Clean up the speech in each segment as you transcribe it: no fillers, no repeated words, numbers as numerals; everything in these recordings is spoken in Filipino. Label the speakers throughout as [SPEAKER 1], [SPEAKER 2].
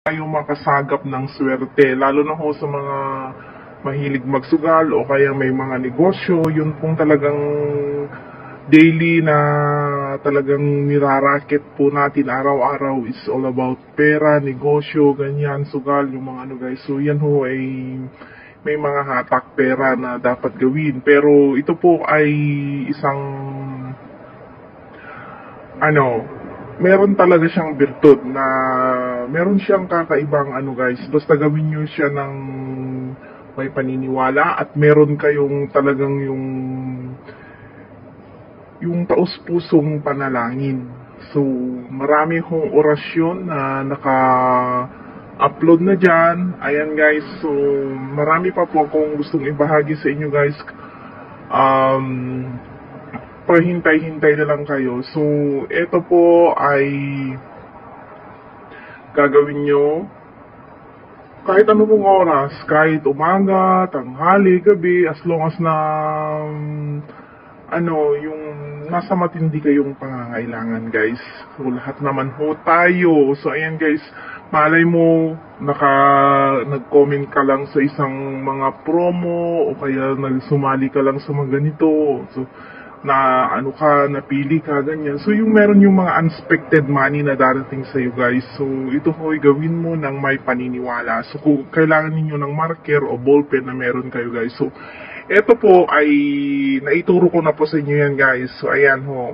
[SPEAKER 1] tayo makasagap ng swerte, lalo na ho sa mga mahilig magsugal o kaya may mga negosyo, yun pong talagang daily na talagang niraraket po natin araw-araw is all about pera, negosyo, ganyan, sugal, yung mga ano guys. So yan ho ay may mga hatak pera na dapat gawin. Pero ito po ay isang meron talaga siyang birtud na meron siyang kakaibang guys, basta gawin nyo siya ng may paniniwala at meron kayong talagang yung taos-pusong panalangin. So, marami hong orasyon na naka-upload na dyan. Ayan guys, so marami pa po akong gustong ibahagi sa inyo guys. Pahintay-hintay na lang kayo. So, ito po ay gagawin nyo kahit ano pong oras, kahit umaga, tanghali, gabi, as long as na yung nasa matindi kayong pangangailangan guys. So, lahat naman ho tayo. So, ayan guys, malay mo, nag-comment ka lang sa isang mga promo o kaya nagsumali ka lang sa mga ganito. So, napili ka, ganyan. So, meron yung mga unexpected money na darating sa iyo guys. So, ito ho, gawin mo ng may paniniwala. So, kung kailangan ninyo ng marker o ballpen na meron kayo guys. So, ito po ay naituro ko na po sa inyo yan guys. So, ayan ho.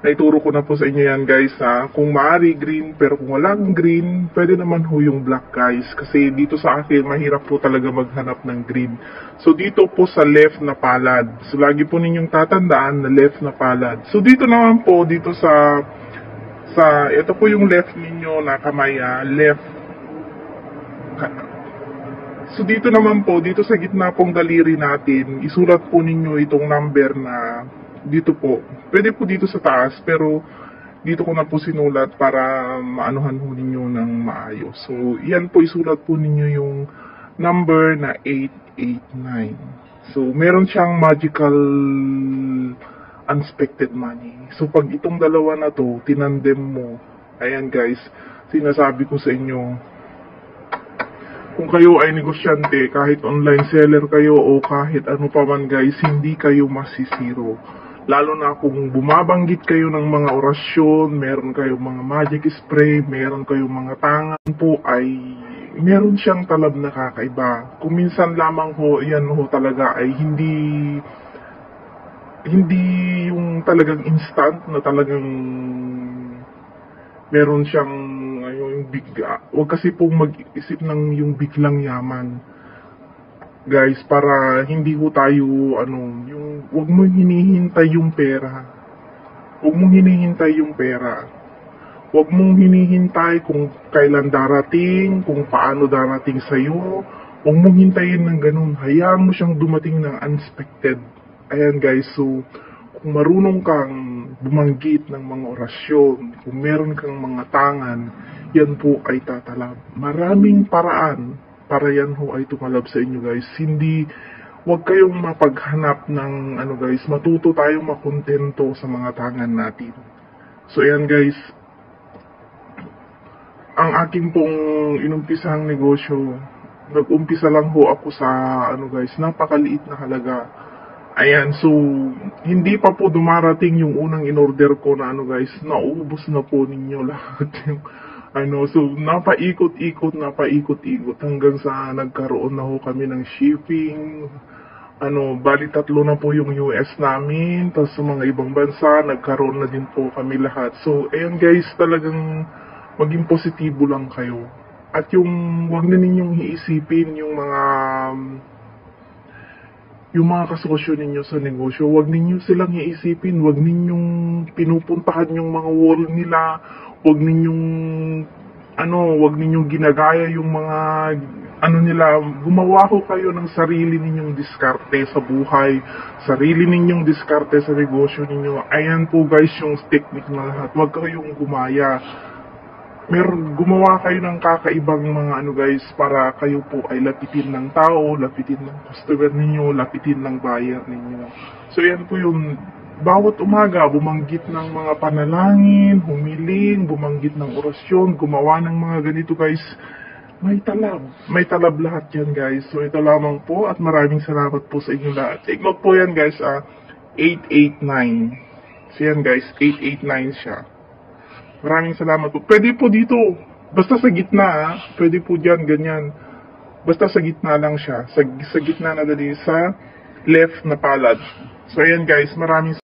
[SPEAKER 1] Naituro ko na po sa inyo yan guys ha. Kung maaari green, pero kung walang green, pwede naman ho yung black guys. Kasi dito sa akin, mahirap po talaga maghanap ng green. So dito po sa left na palad. So lagi po ninyong tatandaan na left na palad. So dito naman po, dito ito po yung left ninyo na kamay, left. So dito naman po, dito sa gitna pong daliri natin, isulat po ninyo itong number na dito po. Pwede po dito sa taas, pero dito ko na po sinulat para maanuhan ho ninyo ng maayos. So, yan po, isulat po ninyo yung number na 889. So, meron siyang magical unexpected money. So, pag itong dalawa na to, tinandem mo, ayan guys, sinasabi ko sa inyo, kung kayo ay negosyante, kahit online seller kayo o kahit ano pa man guys, hindi kayo masisiro. Lalo na kung bumabanggit kayo ng mga orasyon, meron kayong mga magic spray, meron kayong mga tangan po, ay meron siyang talab na kakaiba. Kung minsan lamang ho, yan ho talaga ay hindi yung talagang instant na talagang meron siyang yung bigla. Huwag kasi pong mag-isip ng yung biglang yaman. Guys, para hindi ho tayo huwag mong hinihintay yung pera. Huwag mong hinihintay yung pera. Huwag mong hinihintay kung kailan darating, kung paano darating sa'yo. Huwag mong hintayin ng ganun. Hayaan mo siyang dumating ng unexpected. Ayan guys, so kung marunong kang bumanggit ng mga orasyon, kung meron kang mga tangan, yan po ay tatalab. Maraming paraan para yan ho ay tumalab sa inyo guys. Huwag kayong mapaghanap ng guys, matuto tayong makontento sa mga tangan natin. So ayan guys, ang aking pong inumpisahang negosyo, nag-umpisa lang ho ako sa guys, napakaliit na halaga. Ayan, so hindi pa po dumarating yung unang in-order ko na guys, naubos na po ninyo lahat yung so napaikot-ikot hanggang sa nagkaroon na ho kami ng shipping. Bali 3 na po yung US namin, tapos sa mga ibang bansa, nagkaroon na din po kami lahat. So, ayan guys, talagang maging positibo lang kayo. At wag na ninyong iisipin yung mga kasosyo ninyo sa negosyo, wag ninyo silang iisipin, wag ninyong pinupuntahan yung mga wall nila, wag ninyong ginagaya yung mga nila. Gumawa ko kayo ng sarili ninyong diskarte sa buhay, sarili ninyong diskarte sa negosyo ninyo. Ayan po guys yung technique na lahat. Wag kayong gumaya. Gumawa kayo ng kakaibang mga guys, para kayo po ay lapitin ng tao, lapitin ng customer ninyo, lapitin ng buyer ninyo. So yan po yung bawat umaga, bumanggit ng mga panalangin, humiling, bumanggit ng orasyon, gumawa ng mga ganito guys. May talab. May talab lahat yan guys. So ito lamang po at maraming salamat po sa inyo lahat. Take note po yan guys, 889. So yan guys, 889 siya. Maraming salamat po. Pwede po dito. Basta sa gitna, pwede po dyan, ganyan. Basta sa gitna lang siya. Sa gitna na dali sa left na palad. So ayan guys, maraming